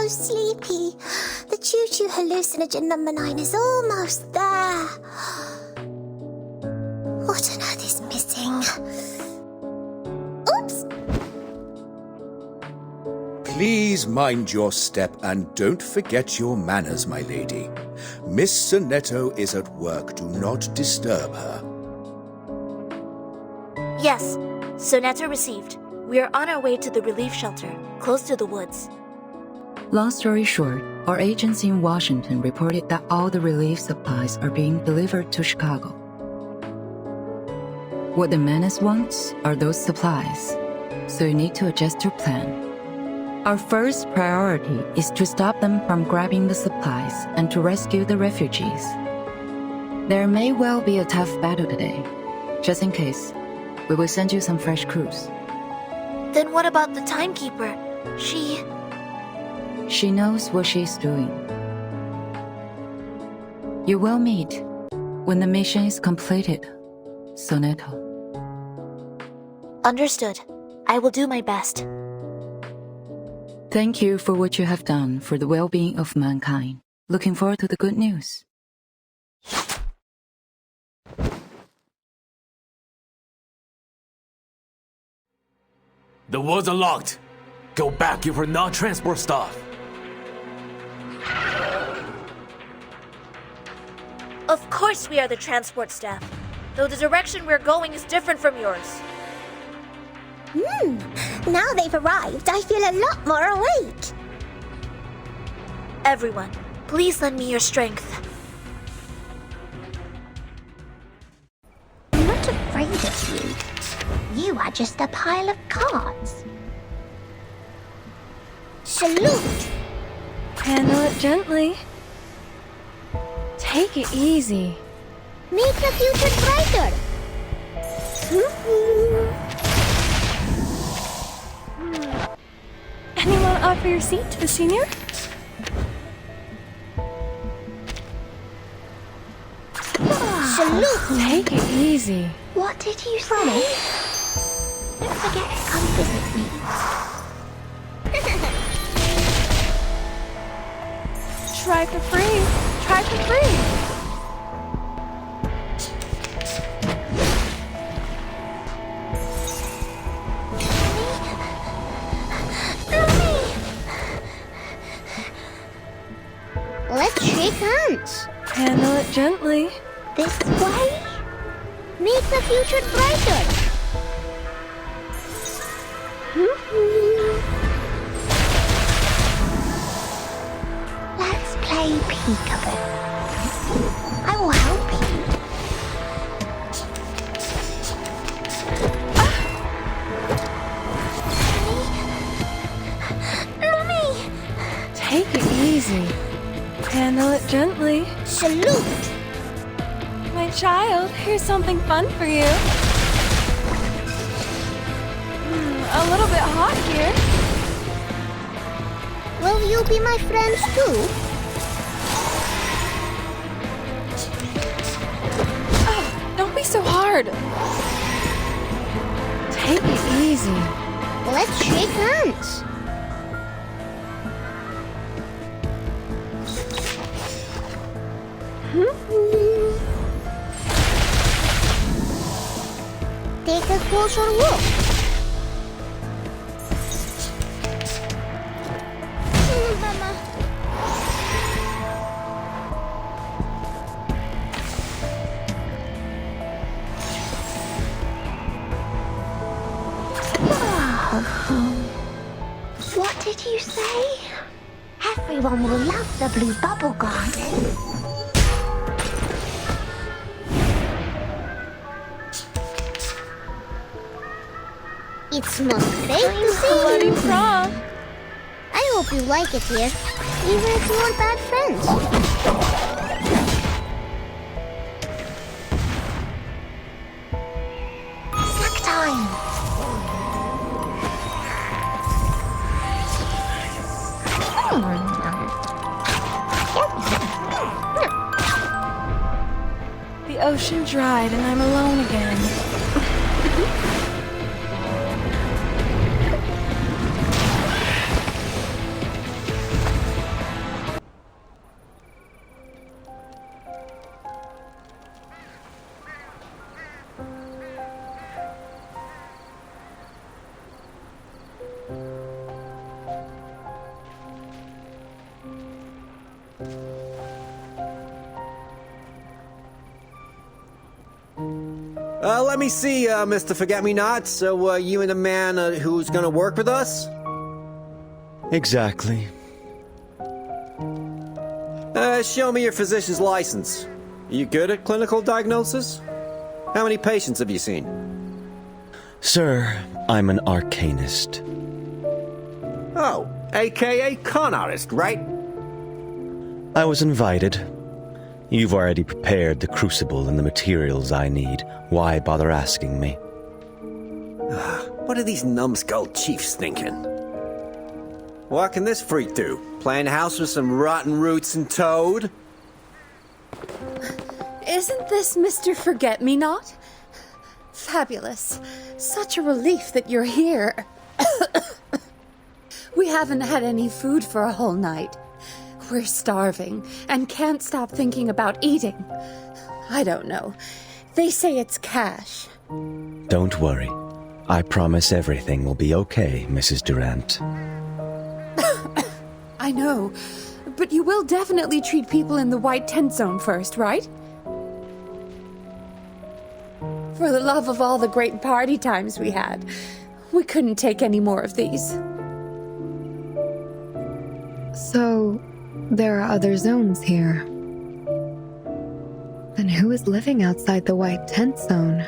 sleepy. The choo-choo hallucinogen number 9 is almost there. What on earth is missing? Oops! Please mind your step and don't forget your manners, my lady. Miss Sonetto is at work. Do not disturb her. Yes, Sonetto received. We are on our way to the relief shelter, close to the woods. Long story short, our agents in Washington reported that all the relief supplies are being delivered to Chicago. What the menace wants are those supplies, so you need to adjust your plan. Our first priority is to stop them from grabbing the supplies and to rescue the refugees. There may well be a tough battle today. Just in case, we will send you some fresh crews. Then what about the timekeeper? She knows what she's doing. You will meet when the mission is completed, Sonetto. Understood. I will do my best. Thank you for what you have done for the well-being of mankind. Looking forward to the good news. The woods are locked. Go back if we're not transport stuff. Of course we are the transport staff, though the direction we're going is different from yours. Now they've arrived, I feel a lot more awake. Everyone, please lend me your strength. I'm not afraid of you. You are just a pile of cards. Salute! Handle it gently. Take it easy. Make the future brighter. Anyone offer your seat to the senior? Salute! Take it easy. What did you say? Don't forget to come visit me. Try for free. Try for free. Let's shake hands. Handle it gently. This way? Make the future brighter. Let's play peekaboo. I will help you. Mommy! Take it easy. Handle it gently. Salute! My child, here's something fun for you. A little bit hot here. Will you be my friends too? Oh, don't be so hard. Take it easy. Let's shake hands. Take a closer look. Mama. What did you say? Everyone will love the Blue Bubble Garden. It smells great to see Bloody you. prom. I hope you like it here, even if you are bad friends. Snack time! The ocean dried and I'm alone again. Let me see, Mr. Forget-Me-Not. So, you and the man who's gonna work with us? Exactly. Show me your physician's license. You good at clinical diagnosis? How many patients have you seen? Sir, I'm an arcanist. Oh, aka con artist, right? I was invited. You've already prepared the crucible and the materials I need. Why bother asking me? What are these numbskull chiefs thinking? What can this freak do? Playing house with some rotten roots and toad? Isn't this Mr. Forget-Me-Not? Fabulous. Such a relief that you're here. We haven't had any food for a whole night. We're starving and can't stop thinking about eating. I don't know. They say it's cash. Don't worry. I promise everything will be okay, Mrs. Durant. I know, but you will definitely treat people in the white tent zone first, right? For the love of all the great party times we had, we couldn't take any more of these. So, there are other zones here. Then who is living outside the white tent zone?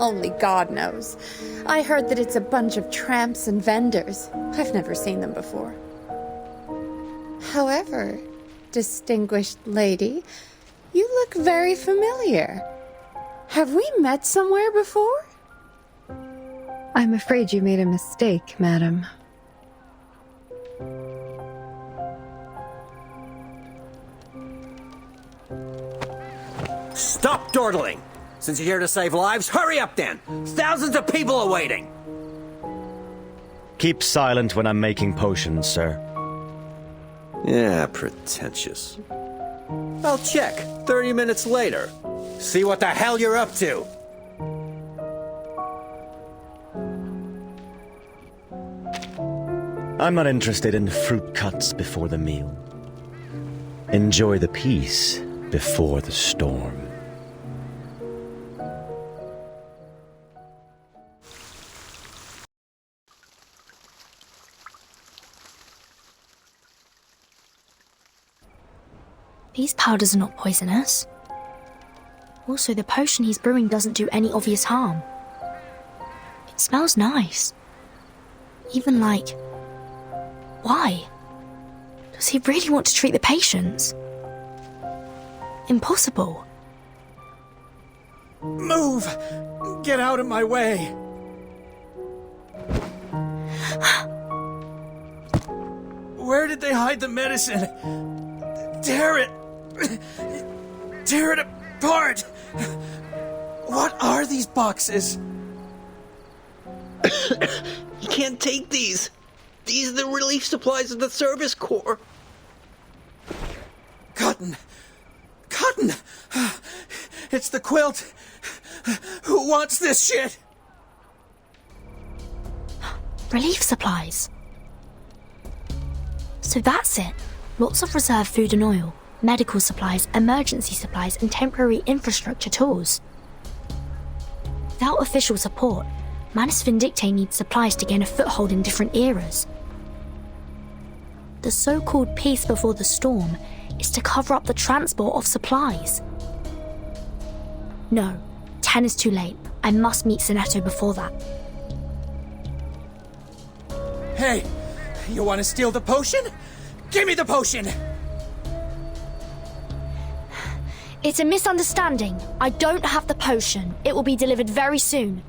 Only God knows. I heard that it's a bunch of tramps and vendors. I've never seen them before. However, distinguished lady, you look very familiar. Have we met somewhere before? I'm afraid you made a mistake, madam. Stop dawdling! Since you're here to save lives, hurry up then! Thousands of people are waiting! Keep silent when I'm making potions, sir. Yeah, pretentious. I'll check 30 minutes later. See what the hell you're up to! I'm not interested in fruit cuts before the meal. Enjoy the peace before the storm. These powders are not poisonous. Also, the potion he's brewing doesn't do any obvious harm. It smells nice. Even like... Why? Does he really want to treat the patients? Impossible. Move! Get out of my way! Where did they hide the medicine? Tear it! Tear it apart! What are these boxes? You can't take these! These are the relief supplies of the Service Corps! Cotton! Cotton! It's the quilt! Who wants this shit? Relief supplies. So that's it. Lots of reserve food and oil, medical supplies, emergency supplies, and temporary infrastructure tools. Without official support, Manus Vindictae needs supplies to gain a foothold in different eras. The so-called peace before the storm is to cover up the transport of supplies. No, 10 is too late. I must meet Sonetto before that. Hey, you want to steal the potion? Give me the potion! It's a misunderstanding. I don't have the potion. It will be delivered very soon.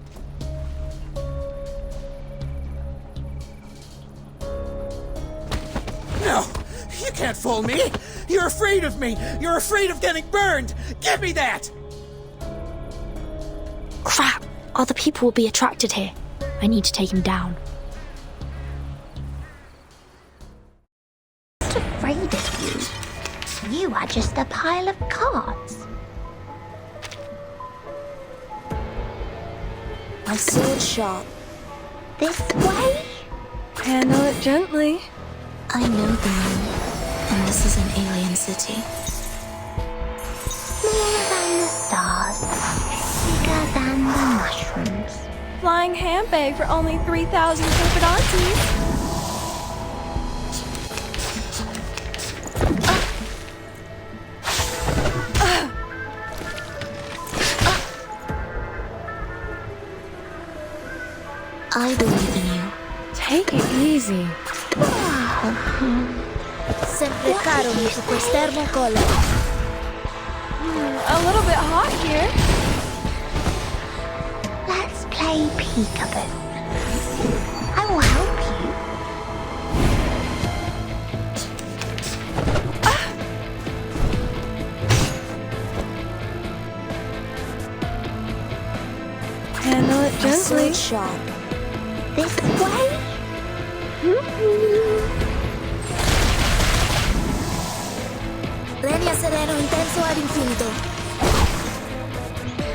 No, you can't fool me. You're afraid of me. You're afraid of getting burned. Give me that! Crap! Other people will be attracted here. I need to take him down. I'm not afraid of you. You are just a pile of cards. My sword sharp. This way? Handle it gently. I know the moon, and this is an alien city. Smaller than the stars. flying handbag for only 3,000 Serpentantes. I believe in you. Take it easy. Sempre caro mi su quest'ermo collo. A little bit hot here. Let's play peekaboo. I will help you. Handle it gently. Sharp. This way? Lenia sereno intenso ad infinito.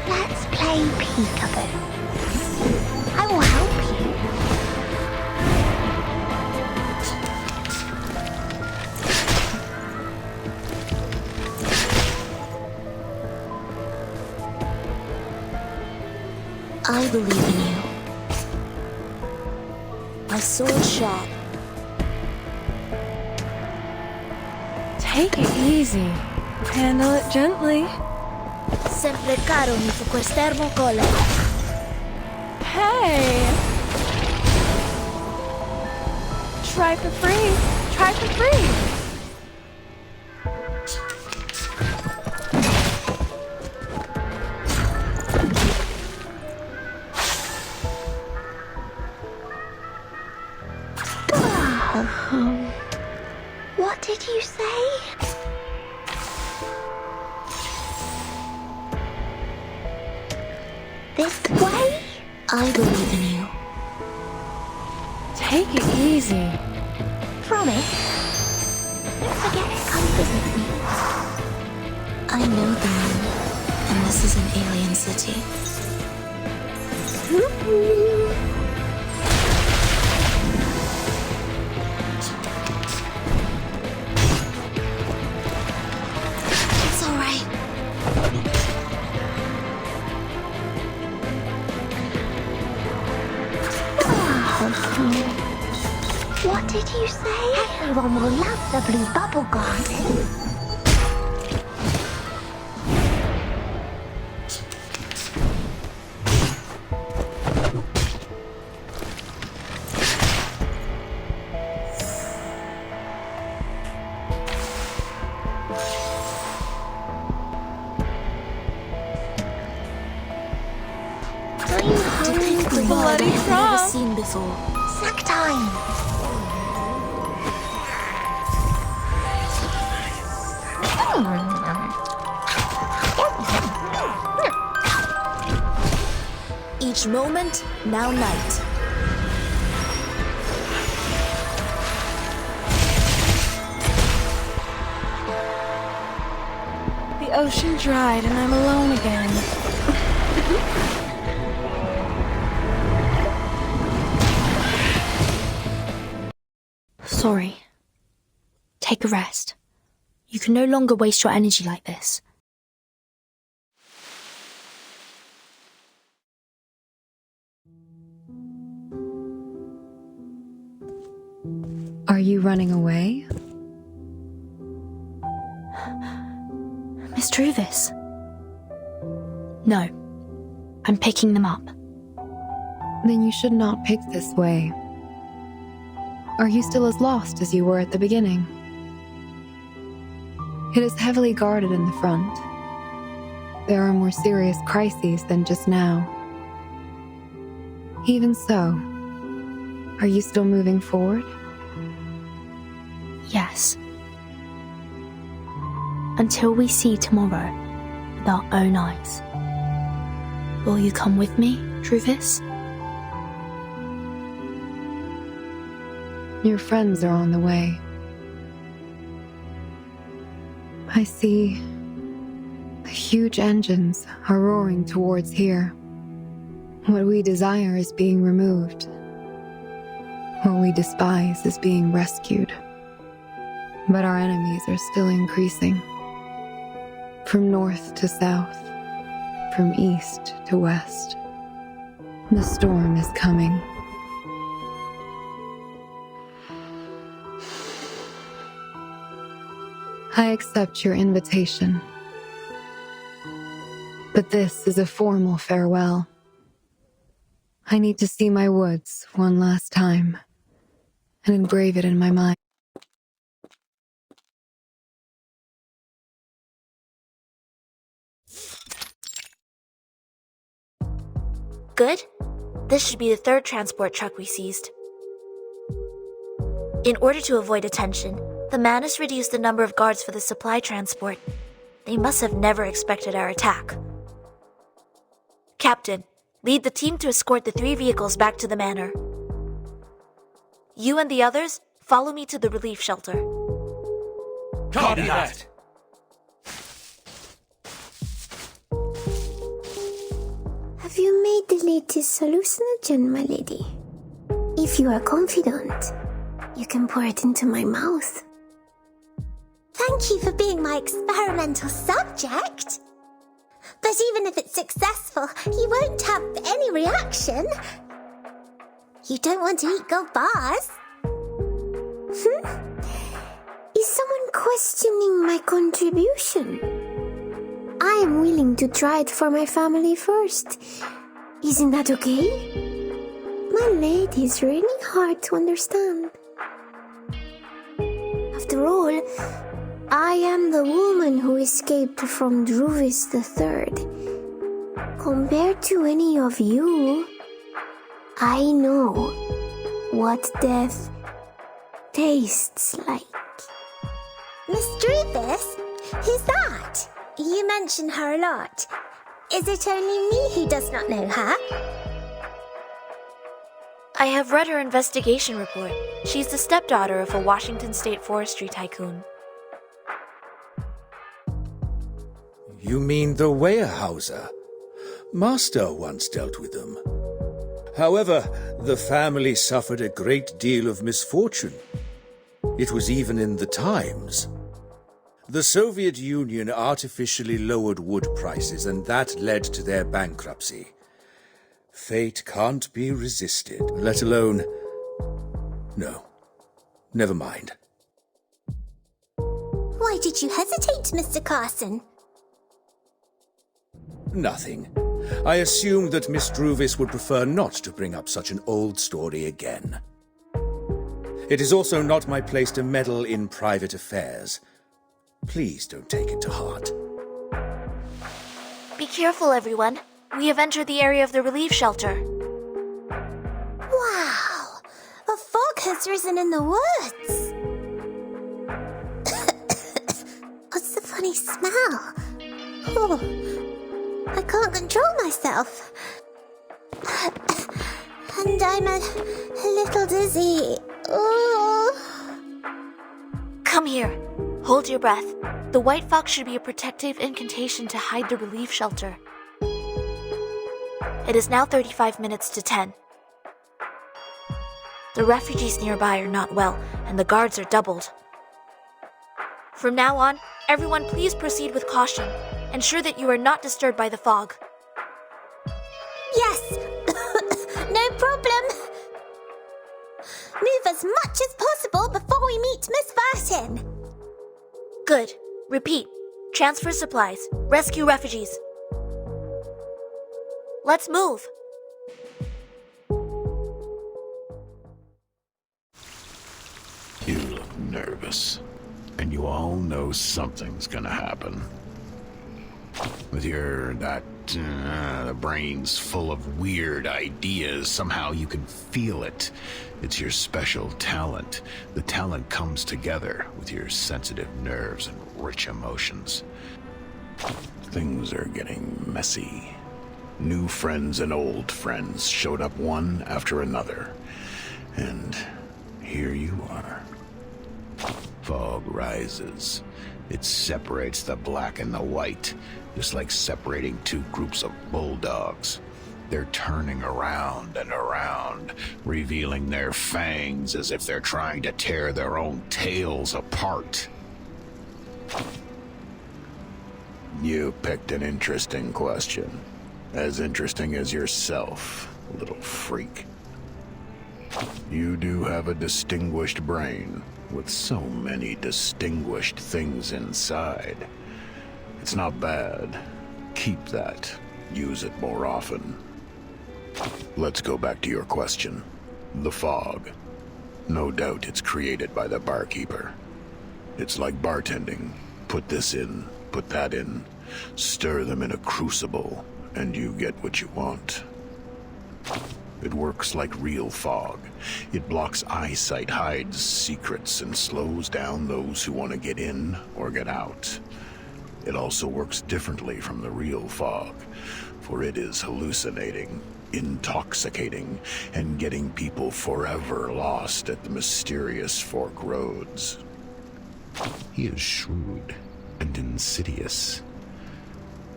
Let's play peekaboo. I will help you. I believe in you. My sword sharp. Take it easy. Handle it gently. Sempre caro mi su quest'ermo collo. Hey! Try for free. Try for free. What did you say? This way? I believe in you. Take it easy. Promise? Don't forget to come visit me. I know the moon, and this is an alien city. It's all right. What did you say? Everyone will love the blue bubble garden. To pick the world I Bloody have never frog. seen before. Snack time. Each moment, now night. The ocean dried and I'm alone again. Sorry. Take a rest. You can no longer waste your energy like this. Are you running away? Miss Truvis? No. I'm picking them up. Then you should not pick this way. Are you still as lost as you were at the beginning? It is heavily guarded in the front. There are more serious crises than just now. Even so, are you still moving forward? Yes. Until we see tomorrow with our own eyes. Will you come with me, Truvis? Your friends are on the way. I see the huge engines are roaring towards here. What we desire is being removed. What we despise is being rescued. But our enemies are still increasing. From north to south, from east to west. The storm is coming. I accept your invitation. But this is a formal farewell. I need to see my woods one last time and engrave it in my mind. Good? This should be the third transport truck we seized. In order to avoid attention, the Manus reduced the number of guards for the supply transport. They must have never expected our attack. Captain, lead the team to escort the 3 vehicles back to the manor. You and the others, follow me to the relief shelter. Copy that! Have you made the latest hallucinogen, my lady? If you are confident, you can pour it into my mouth. Thank you for being my experimental subject. But even if it's successful, you won't have any reaction. You don't want to eat gold bars. Is someone questioning my contribution? I am willing to try it for my family first. Isn't that okay? My lady is really hard to understand. After all, I am the woman who escaped from Druvis III. Compared to any of you, I know what death tastes like. Miss Druvis? Who's that? You mention her a lot. Is it only me who does not know her? I have read her investigation report. She's the stepdaughter of a Washington State forestry tycoon. You mean the Weyerhauser? Master once dealt with them. However, the family suffered a great deal of misfortune. It was even in the Times. The Soviet Union artificially lowered wood prices, and that led to their bankruptcy. Fate can't be resisted, let alone... No, never mind. Why did you hesitate, Mr. Carson? Nothing. I assumed that Miss Druvis would prefer not to bring up such an old story again. It is also not my place to meddle in private affairs. Please don't take it to heart. Be careful, everyone. We have entered the area of the relief shelter. Wow! A fog has risen in the woods! What's the funny smell? Oh, I can't control myself. And I'm a little dizzy. Oh. Come here. Hold your breath. The White Fox should be a protective incantation to hide the relief shelter. It is now 35 minutes to 10. The refugees nearby are not well, and the guards are doubled. From now on, everyone please proceed with caution. Ensure that you are not disturbed by the fog. Yes! No problem! Move as much as possible before we meet Miss Burton! Good. Repeat. Transfer supplies. Rescue refugees. Let's move. You look nervous. And you all know something's gonna happen. With the brain's full of weird ideas, somehow you can feel it. It's your special talent. The talent comes together with your sensitive nerves and rich emotions. Things are getting messy. New friends and old friends showed up one after another. And here you are. Fog rises. It separates the black and the white, just like separating two groups of bulldogs. They're turning around and around, revealing their fangs as if they're trying to tear their own tails apart. You picked an interesting question. As interesting as yourself, little freak. You do have a distinguished brain, with so many distinguished things inside. It's not bad. Keep that. Use it more often. Let's go back to your question. The fog. No doubt it's created by the barkeeper. It's like bartending. Put this in, put that in. Stir them in a crucible, and you get what you want. It works like real fog. It blocks eyesight, hides secrets, and slows down those who want to get in or get out. It also works differently from the real fog, for it is hallucinating, intoxicating, and getting people forever lost at the mysterious fork roads. He is shrewd and insidious.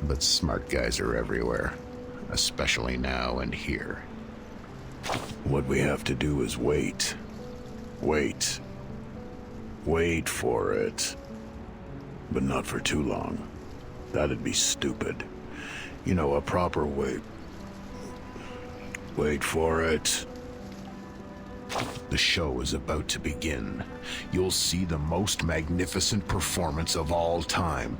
But smart guys are everywhere, especially now and here. What we have to do is wait. Wait. Wait for it. But not for too long. That'd be stupid. You know, a proper wait. Wait for it. The show is about to begin. You'll see the most magnificent performance of all time.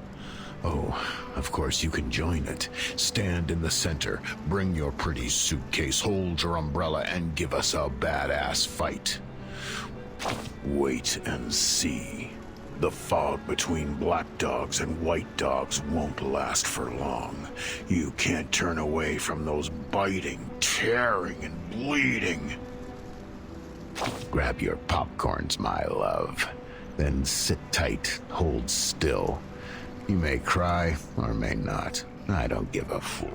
Oh, of course you can join it. Stand in the center, bring your pretty suitcase, hold your umbrella, and give us a badass fight. Wait and see. The fog between black dogs and white dogs won't last for long. You can't turn away from those biting, tearing, and bleeding. Grab your popcorns, my love. Then sit tight, hold still. You may cry, or may not. I don't give a fool.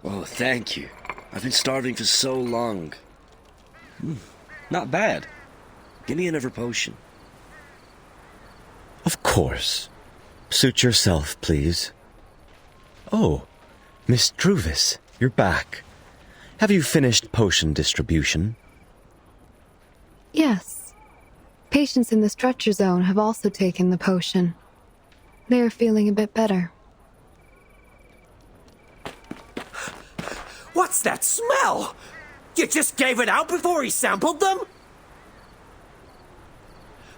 Oh, thank you. I've been starving for so long. Not bad. Give me another potion. Of course. Suit yourself, please. Oh, Miss Druvis, you're back. Have you finished potion distribution? Yes. Patients in the stretcher zone have also taken the potion. They are feeling a bit better. What's that smell? You just gave it out before he sampled them?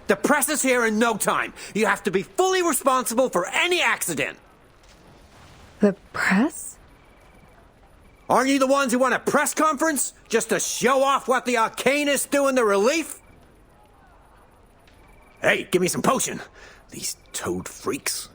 The press is here in no time. You have to be fully responsible for any accident. The press? Aren't you the ones who want a press conference? Just to show off what the arcanists do in the relief? Hey, give me some potion. These toad freaks.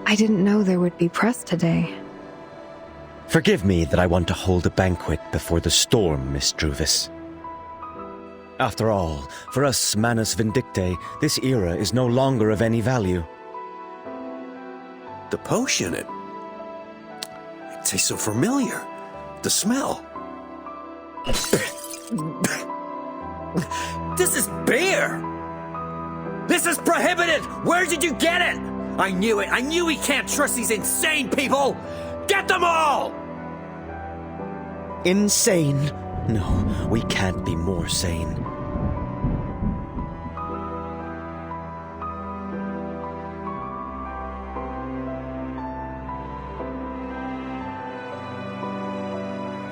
I didn't know there would be press today. Forgive me that I want to hold a banquet before the storm, Miss Druvis. After all, for us Manus Vindictae, this era is no longer of any value. The potion, it tastes so familiar. The smell. This is beer! This is prohibited! Where did you get it? I knew it! I knew we can't trust these insane people! Get them all! Insane? No, we can't be more sane.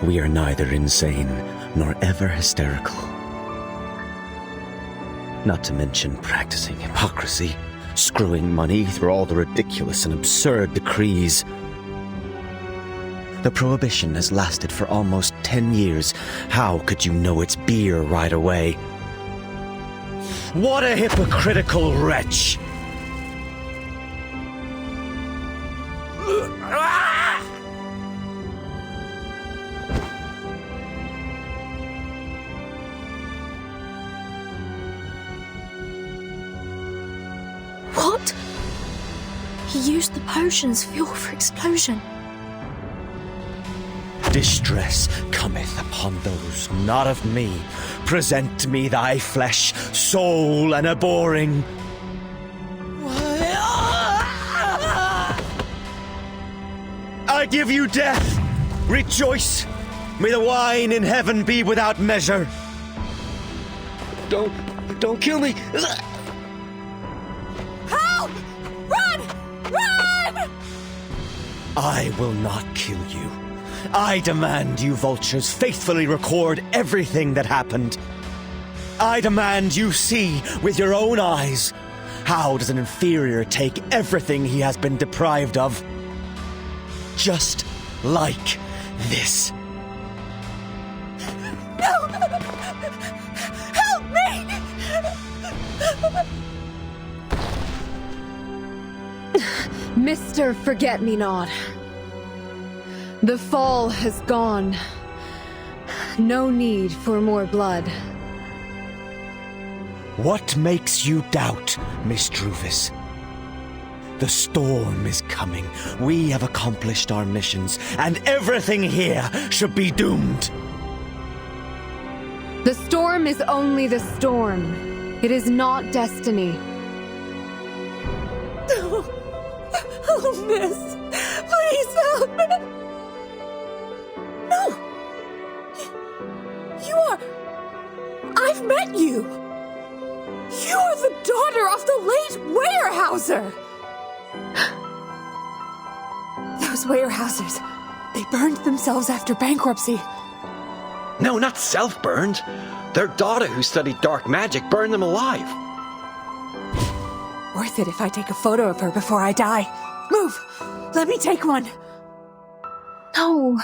We are neither insane nor ever hysterical. Not to mention practicing hypocrisy, screwing money through all the ridiculous and absurd decrees. The prohibition has lasted for almost 10 years. How could you know it's beer right away? What a hypocritical wretch! What? He used the potion's fuel for explosion. Distress cometh upon those not of me. Present me thy flesh, soul, and abhorring. I give you death! Rejoice! May the wine in heaven be without measure! Don't kill me! Help! Run! Run! I will not kill you. I demand you vultures faithfully record everything that happened. I demand you see with your own eyes how does an inferior take everything he has been deprived of. Just like this. No! Help me! Mr. Forget-Me-Not. The fall has gone. No need for more blood. What makes you doubt, Miss Druvis? The storm is coming. We have accomplished our missions, and everything here should be doomed. The storm is only the storm. It is not destiny. Oh, miss. Please help me. No. You are... I've met you. You are the daughter of the late Weyerhaeuser. Those Weyerhaeusers, they burned themselves after bankruptcy. No, not self-burned. Their daughter who studied dark magic burned them alive. Worth it if I take a photo of her before I die. Move! Let me take one. No.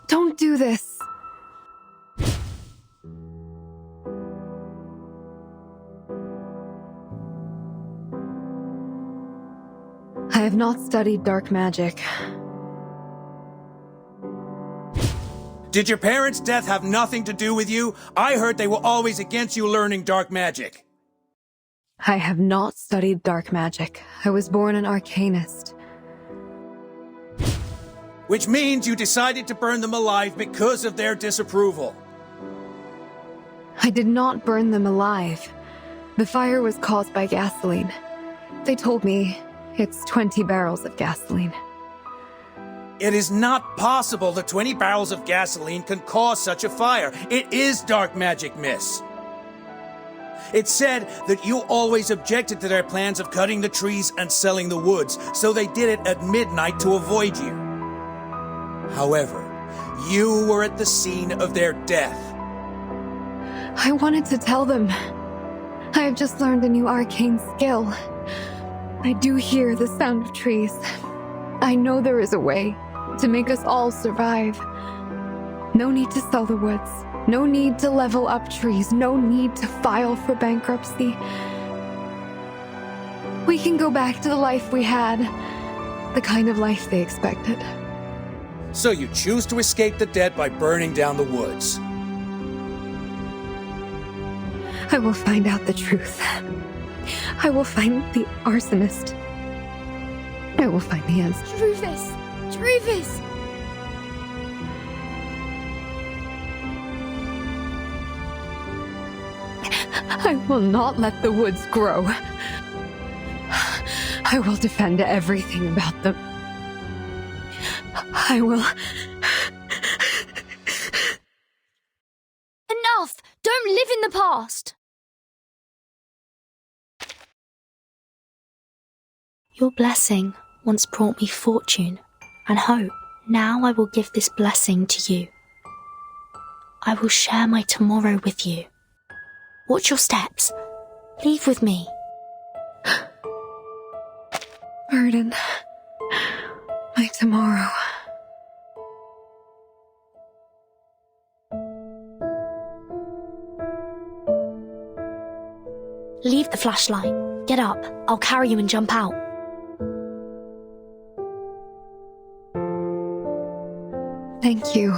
Don't do this. I have not studied dark magic. Did your parents' death have nothing to do with you? I heard they were always against you learning dark magic. I have not studied dark magic. I was born an arcanist. Which means you decided to burn them alive because of their disapproval. I did not burn them alive. The fire was caused by gasoline. They told me it's 20 barrels of gasoline. It is not possible that 20 barrels of gasoline can cause such a fire. It is dark magic, miss. It said that you always objected to their plans of cutting the trees and selling the woods, so they did it at midnight to avoid you. However, you were at the scene of their death. I wanted to tell them. I have just learned a new arcane skill. I do hear the sound of trees. I know there is a way to make us all survive. No need to sell the woods. No need to level up trees. No need to file for bankruptcy. We can go back to the life we had. The kind of life they expected. So you choose to escape the debt by burning down the woods. I will find out the truth. I will find the arsonist. I will find the answer. Druvis! Druvis! I will not let the woods grow. I will defend everything about them. I will... Enough! Don't live in the past! Your blessing once brought me fortune and hope. Now I will give this blessing to you. I will share my tomorrow with you. Watch your steps. Leave with me. Burden. My tomorrow. Leave the flashlight. Get up. I'll carry you and jump out. Thank you.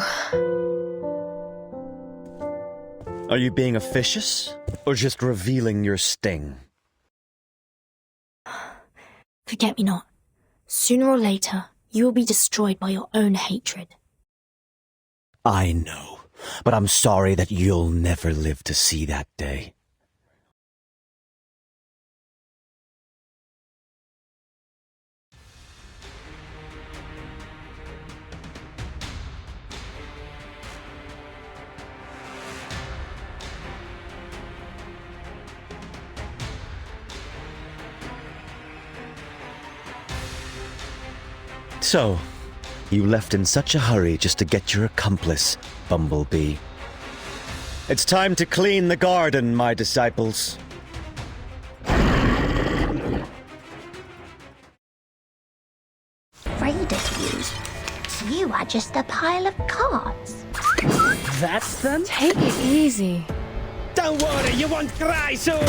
Are you being officious, or just revealing your sting? Forget me not. Sooner or later, you will be destroyed by your own hatred. I know, but I'm sorry that you'll never live to see that day. So, you left in such a hurry just to get your accomplice, Bumblebee. It's time to clean the garden, my disciples. Afraid of you. You are just a pile of cards. That's them? Take it easy. Don't worry, you won't cry soon!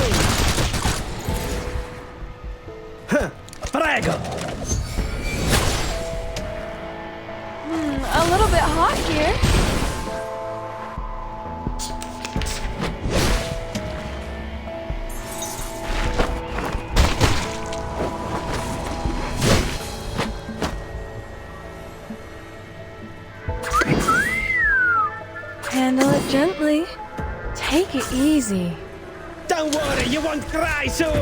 Huh, prego! A little bit hot here. Handle it gently. Take it easy. Don't worry, you won't cry soon!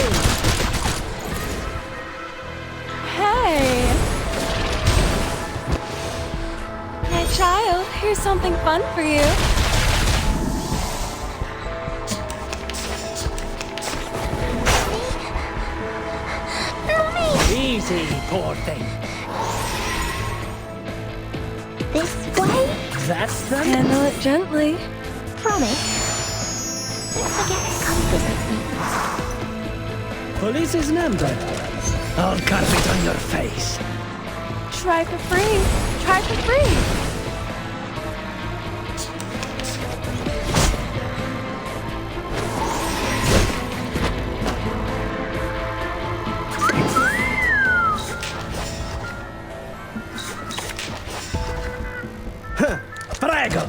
Hey! My child, here's something fun for you. Easy, poor thing. This way? That's them? Handle it gently. Promise. Don't forget to come visit me. Police's number. I'll carve it on your face. Try for free. Try for free. Huh, prego!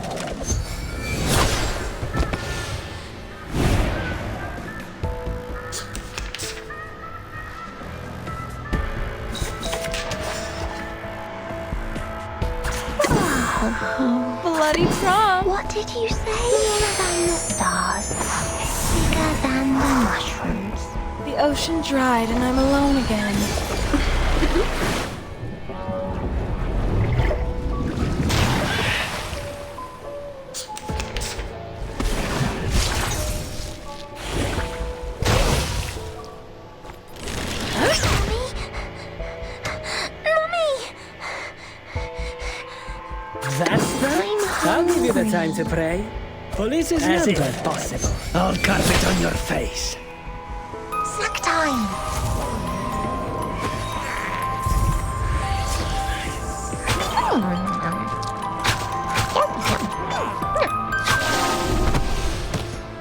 Bloody prom. What did you say? Nearer than the stars, bigger than the mushrooms. The ocean dried and I'm alone again. That's them? I'll give you the time to pray. Police's number. As if possible. I'll carve it on your face. Snack time.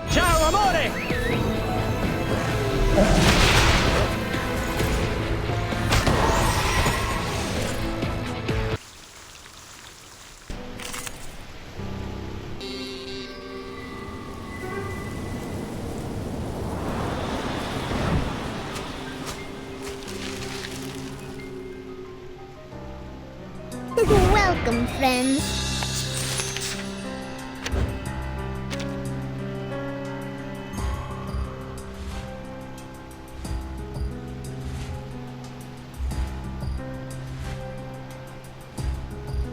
Ciao, amore! Welcome, friends.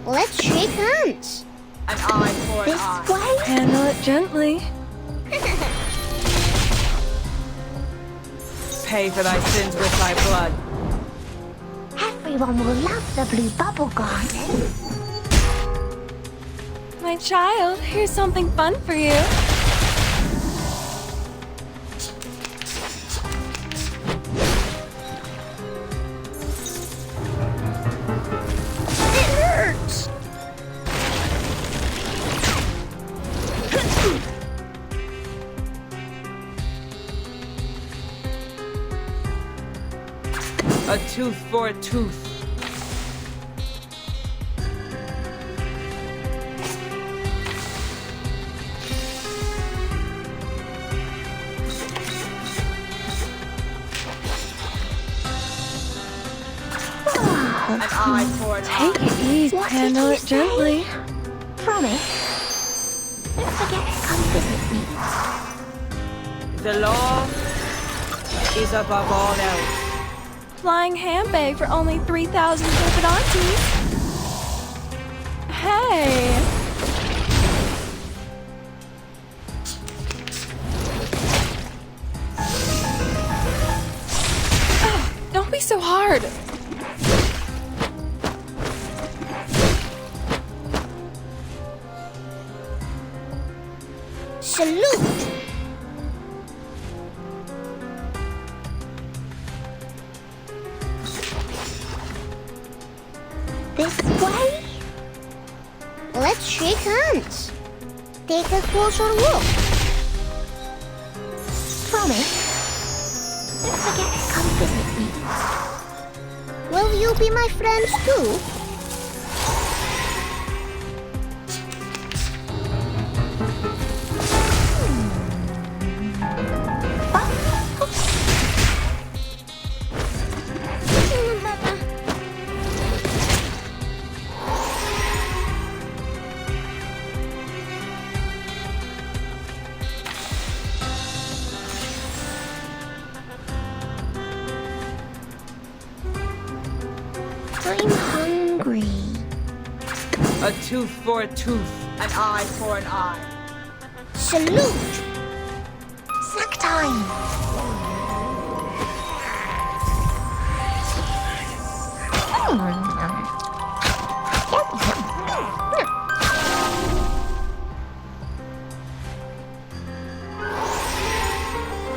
Let's shake hands. An eye for an This eye. way? Handle it gently. Pay for thy sins with thy blood. Everyone will love the blue bubble garden. My child, here's something fun for you. It hurts. A tooth for a tooth. An eye for an eye. Take it easy. What Handle did it you gently. say? Promise. Don't forget to come visit me. The law is above all else. Flying handbag for only 3,000 Perfidantes. Hey! Don't be so hard. Salute! This way? Let's shake hands. Take a closer look. Promise? Don't forget to come visit me. Will you be my friends too? I'm hungry. A tooth for a tooth, an eye for an eye. Salute! Snack time!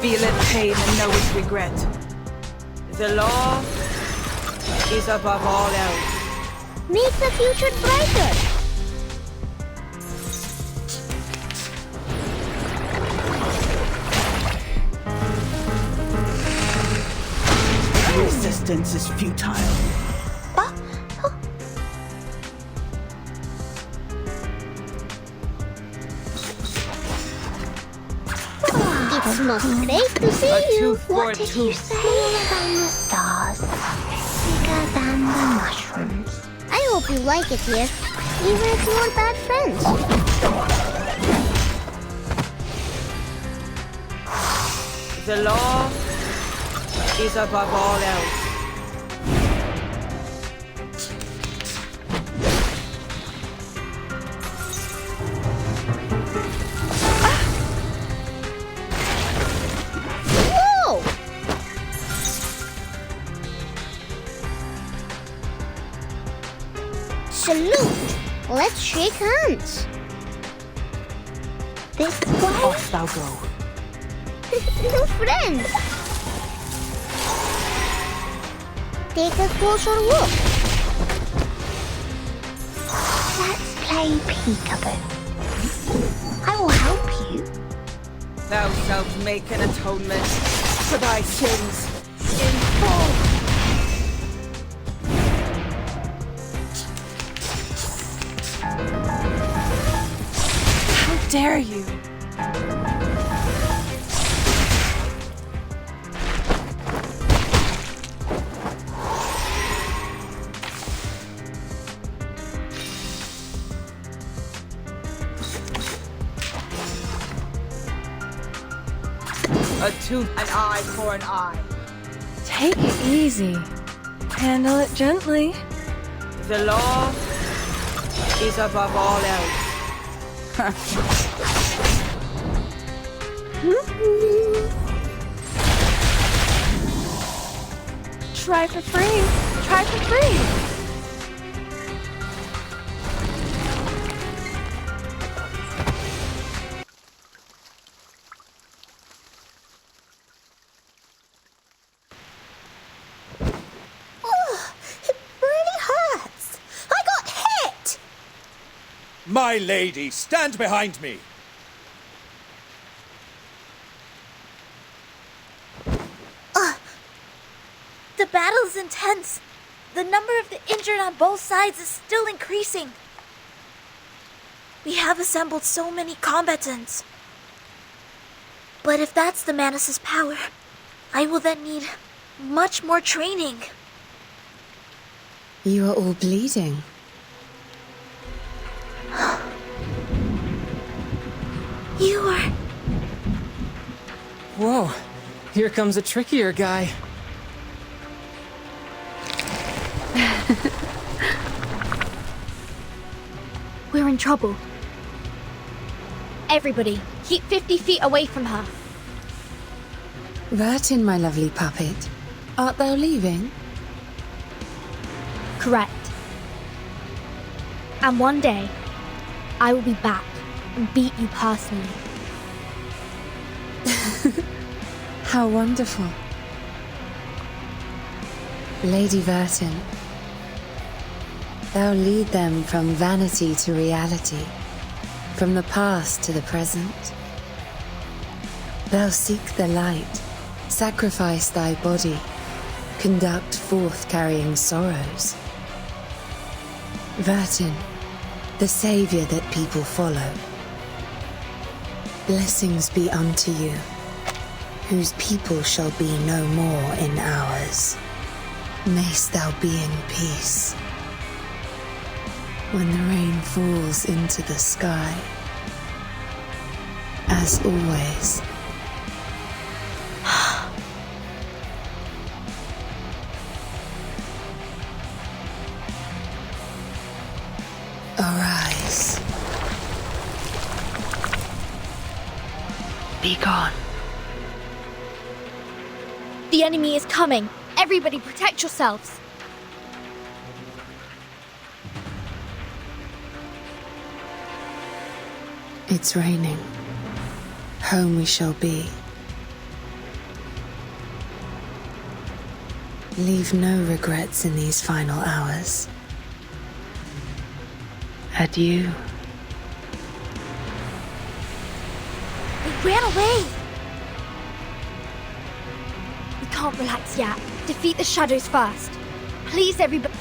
Feel its pain and know its regret. The law is above all else. Make the future brighter! Resistance is futile. It's most great to see you. tooth for What a did you tooth. say? Smaller than the stars, bigger than the mushrooms. I hope you like it here, even if you aren't bad friends. The law is above all else. Whoa! Salute! Let's shake hands. This way? Off thou go. New friends. Take a closer look. Let's play peekaboo. I will help you. Thou shalt make an atonement for thy sins in full. How dare you? A tooth, an eye for an eye. Take it easy. Handle it gently. The law is above all else. Try for free. Try for free. My lady, stand behind me! The battle's intense. The number of the injured on both sides is still increasing. We have assembled so many combatants. But if that's the Manus' power, I will then need much more training. You are all bleeding. You are... Whoa, here comes a trickier guy. We're in trouble. Everybody, keep 50 feet away from her. Vertin, my lovely puppet. Art thou leaving? Correct. And one day, I will be back and beat you personally. How wonderful. Lady Vertin, thou lead them from vanity to reality, from the past to the present. Thou seek the light, sacrifice thy body, conduct forth carrying sorrows. Vertin, the savior that people follow. Blessings be unto you, whose people shall be no more in ours. Mayst thou be in peace. When the rain falls into the sky, as always. Arise. Be gone. The enemy is coming. Everybody protect yourselves. It's raining. Home we shall be. Leave no regrets in these final hours. Adieu. They ran away! We can't relax yet. Defeat the shadows first. Please, everybody.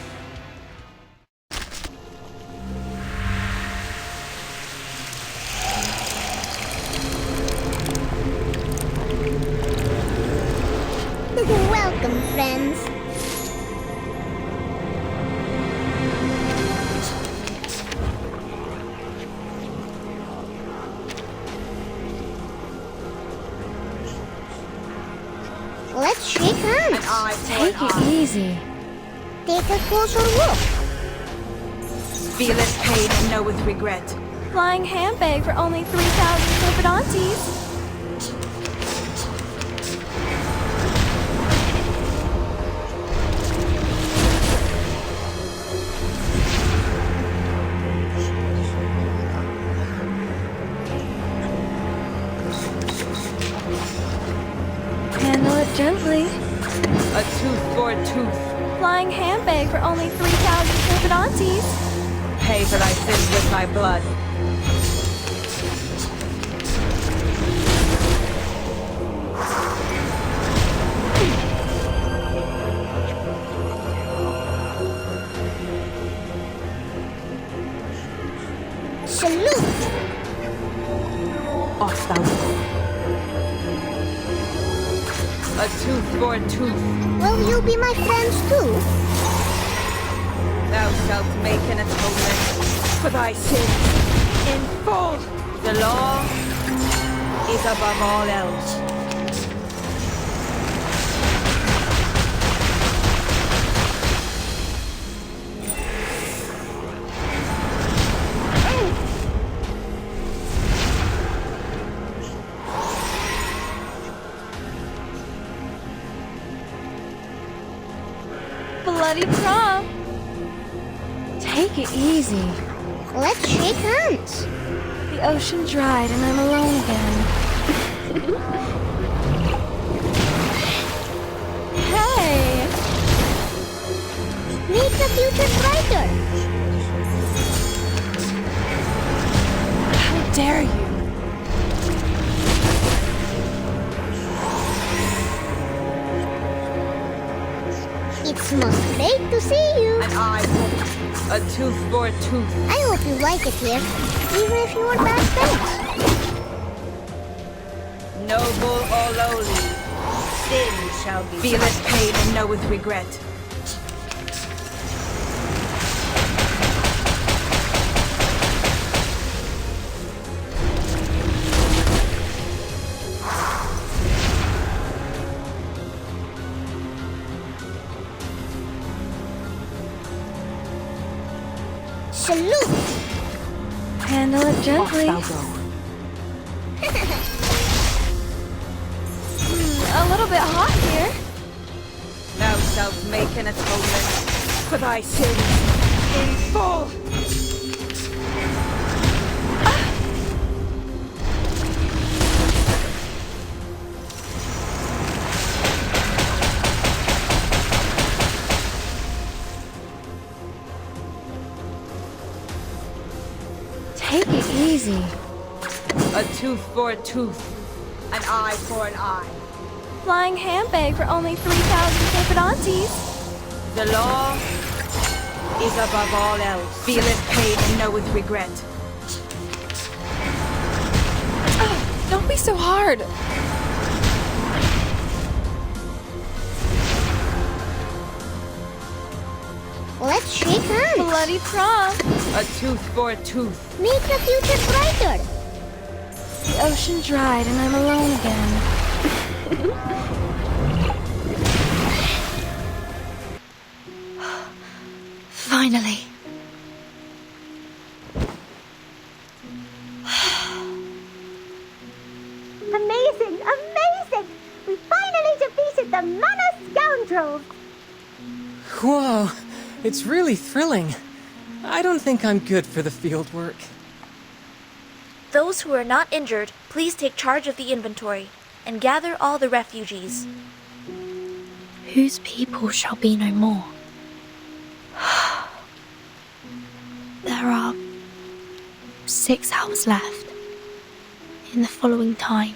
Welcome, friends. Let's shake hands. Take it easy. Take a closer look. Feeleth pain and knoweth regret. Flying handbag for only 3,000 Silverdantes. Handle it gently. A tooth for a tooth. Flying handbag for only 3,000 Silverdantes. Pay for thy sins with thy blood. Salute. Off thou go. A tooth for a tooth. Will you be my friends too? Thou shalt make an atonement for thy sins in full. The law is above all else. Bloody prom. Take it easy. Let's shake hands. The ocean dried and I'm alone again. Hey! Make the future brighter. How dare you? It's most great to see you. And I will. A tooth for a tooth. I hope you like it here, even if you are backstage. Noble or lowly, sin shall be. Feeleth pain and knoweth regret. Salute. Handle it gently. Off thou go. A little bit hot here. Thou shalt make an atonement for thy sins in full. Take it easy. A tooth for a tooth. An eye for an eye. Flying handbag for only 3,000 separantes. The law is above all else. Feeleth pain and knoweth regret. Don't be so hard. Let's shake hands. Bloody prom. A tooth for a tooth. Make the future brighter. The ocean dried and I'm alone again. Finally. Amazing! Amazing! We finally defeated the Mana scoundrels! Whoa, it's really thrilling. I don't think I'm good for the field work. Those who are not injured, please take charge of the inventory and gather all the refugees. Whose people shall be no more? There are 6 hours left. In the following time,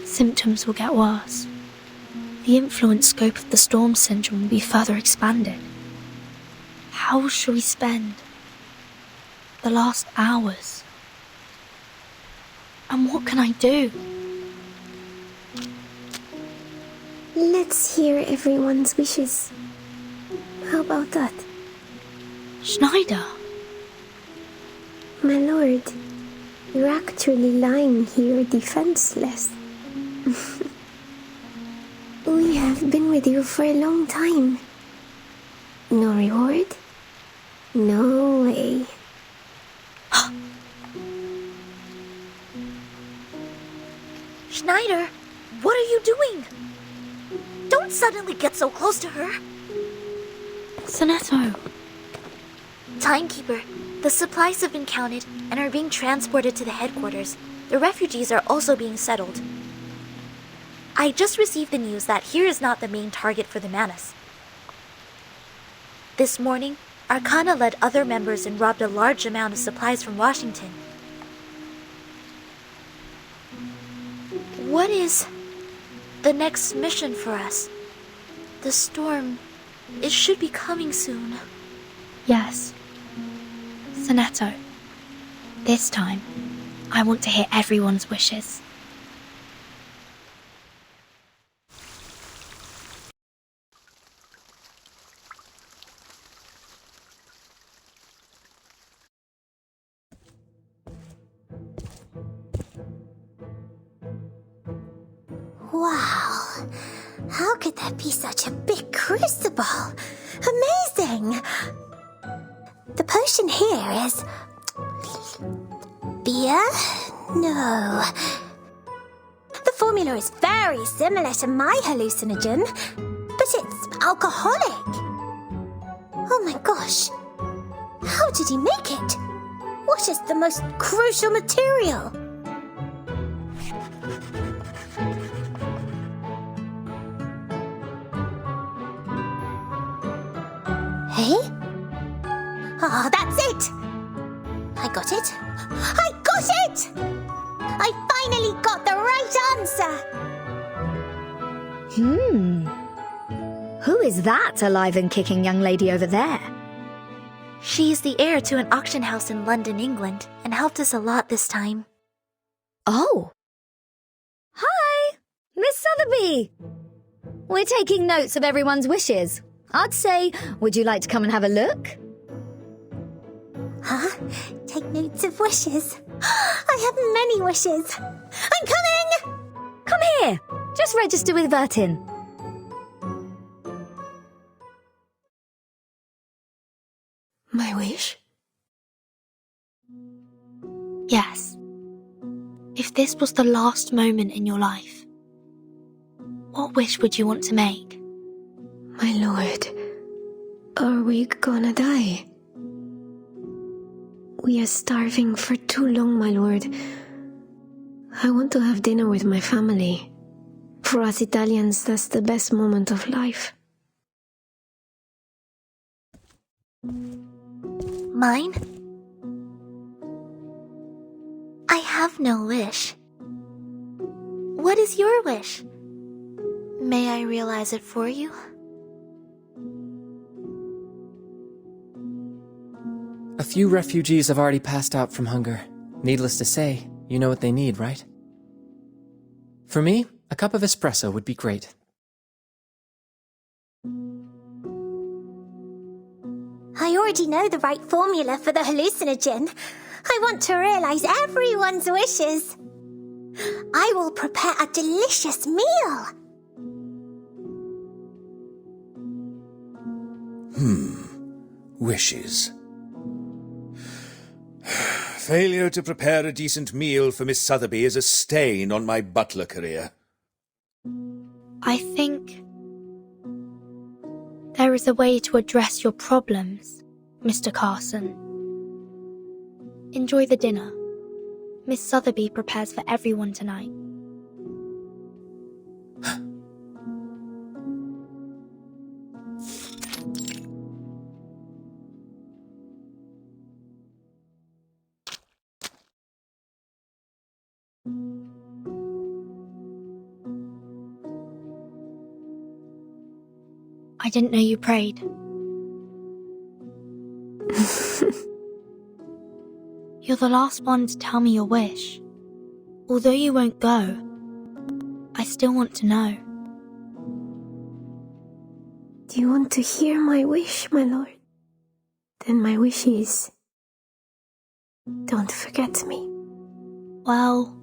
symptoms will get worse. The influence scope of the storm syndrome will be further expanded. How shall we spend the last hours? And what can I do? Let's hear everyone's wishes. How about that? Schneider? My lord, you're actually lying here defenseless. We have been with you for a long time. No reward? No way. Schneider, what are you doing? Don't suddenly get so close to her. Sonetto. Timekeeper, the supplies have been counted and are being transported to the headquarters. The refugees are also being settled. I just received the news that here is not the main target for the Manus. This morning, Arcana led other members and robbed a large amount of supplies from Washington. What is the next mission for us? The storm, it should be coming soon. Yes. Sonetto, this time, I want to hear everyone's wishes. Wow! How could there be such a big crucible? Amazing! The potion here is... beer? No. The formula is very similar to my hallucinogen, but it's alcoholic. Oh my gosh. How did he make it? What is the most crucial material? Hey? Ah, that's it! I got it. I got it! I finally got the right answer! Who is that alive and kicking young lady over there? She is the heir to an auction house in London, England, and helped us a lot this time. Oh. Hi, Miss Sotheby. We're taking notes of everyone's wishes. I'd say, would you like to come and have a look? Huh? Take notes of wishes? I have many wishes. I'm coming! Come here. Just register with Vertin. My wish? Yes. If this was the last moment in your life, what wish would you want to make? My lord, are we gonna die? We are starving for too long, my lord. I want to have dinner with my family. For us Italians, that's the best moment of life. Mine? have no wish. What is your wish? May I realize it for you? A few refugees have already passed out from hunger. Needless to say, you know what they need, right? For me, a cup of espresso would be great. I already know the right formula for the hallucinogen. I want to realize everyone's wishes. I will prepare a delicious meal. Wishes. Failure to prepare a decent meal for Miss Sotheby is a stain on my butler career. I think there is a way to address your problems, Mr. Carson. Enjoy the dinner. Miss Sotheby prepares for everyone tonight. I didn't know you prayed. You're the last one to tell me your wish. Although you won't go, I still want to know. Do you want to hear my wish, my lord? Then my wish is... don't forget me. Well...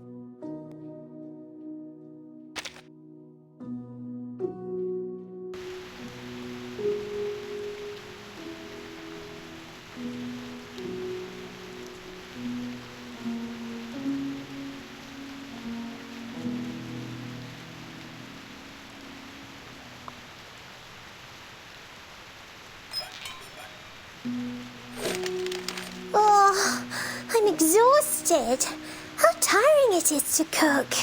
Oh, I'm exhausted. How tiring it is to cook.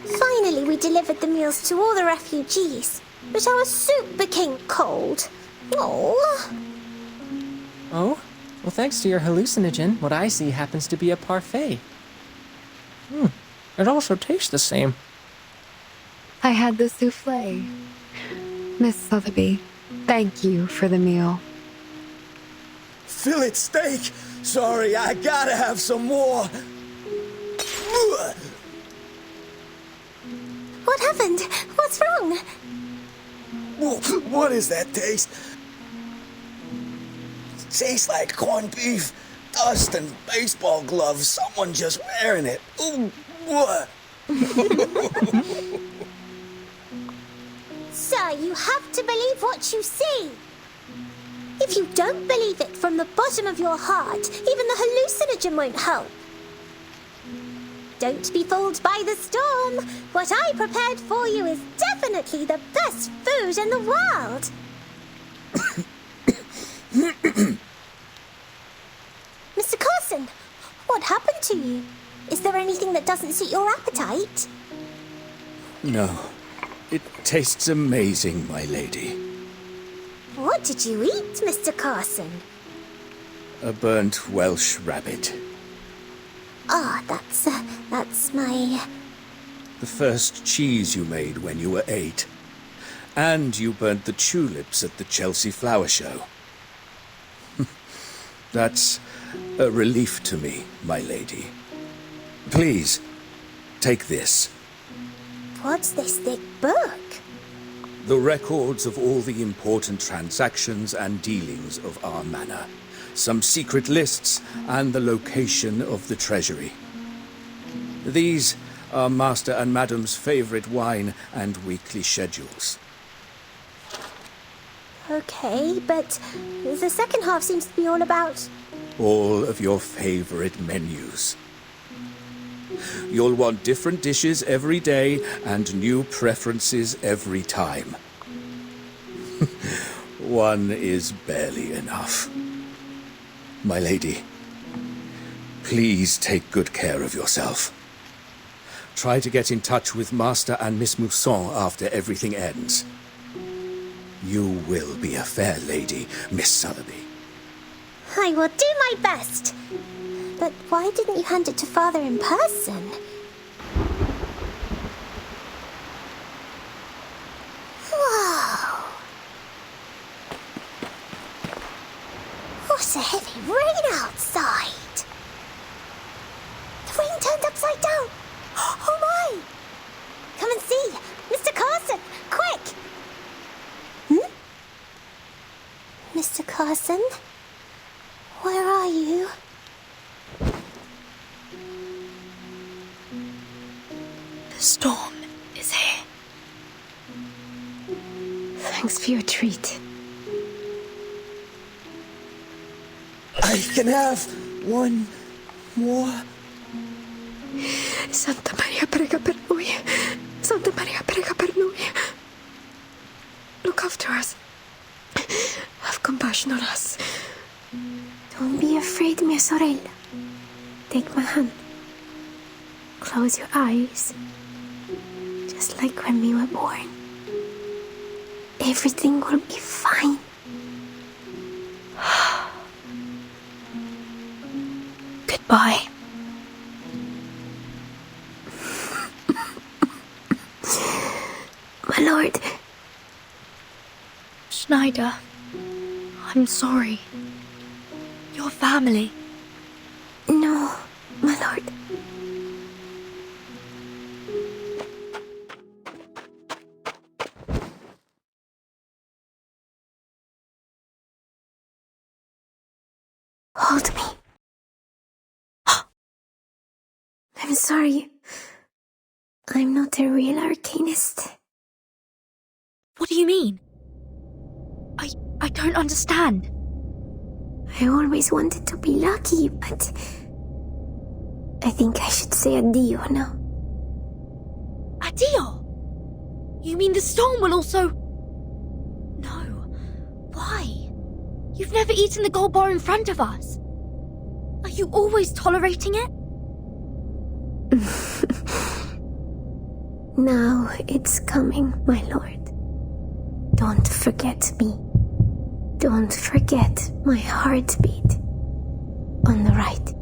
Finally, we delivered the meals to all the refugees, but our soup became cold. Oh. Oh? Well, thanks to your hallucinogen, what I see happens to be a parfait. It also tastes the same. I had the souffle. Miss Sotheby, thank you for the meal. Fillet steak! Sorry, I gotta have some more. What happened? What's wrong? What is that taste? It tastes like corned beef, dust, and baseball gloves. Someone just wearing it. Ooh, what? Sir, you have to believe what you see. If you don't believe it from the bottom of your heart, even the hallucinogen won't help. Don't be fooled by the storm. What I prepared for you is definitely the best food in the world. Mr. Carson, what happened to you? Is there anything that doesn't suit your appetite? No. It tastes amazing, my lady. What did you eat, Mr. Carson? A burnt Welsh rabbit. Ah, that's my... The first cheese you made when you were 8. And you burnt the tulips at the Chelsea Flower Show. That's a relief to me, my lady. Please, take this. What's this thick book? The records of all the important transactions and dealings of our manor. Some secret lists and the location of the treasury. These are Master and Madam's favorite wine and weekly schedules. Okay, but the second half seems to be all about... All of your favorite menus. You'll want different dishes every day and new preferences every time. One is barely enough. My lady, please take good care of yourself. Try to get in touch with Master and Miss Mousson after everything ends. You will be a fair lady, Miss Sotheby. I will do my best. But why didn't you hand it to Father in person? Whoa! What a heavy rain outside! The rain turned upside down! Oh my! Come and see! Mr. Carson! Quick! Mr. Carson? Where are you? The storm is here. Thanks for your treat. I can have one more. Santa Maria, prega per noi. Santa Maria, prega per noi. Look after us. Have compassion on us. Don't be afraid, mia sorella. Take my hand. Close your eyes. Just like when we were born. Everything will be fine. Goodbye. My lord. Schneider, I'm sorry. Your family. No, my lord. Hold me. I'm sorry. I'm not a real arcanist. What do you mean? I don't understand. I always wanted to be lucky, but I think I should say addio now. Addio? You mean the storm will also... No. Why? You've never eaten the gold bar in front of us. Are you always tolerating it? Now it's coming, my lord. Don't forget me. Don't forget my heartbeat on the right.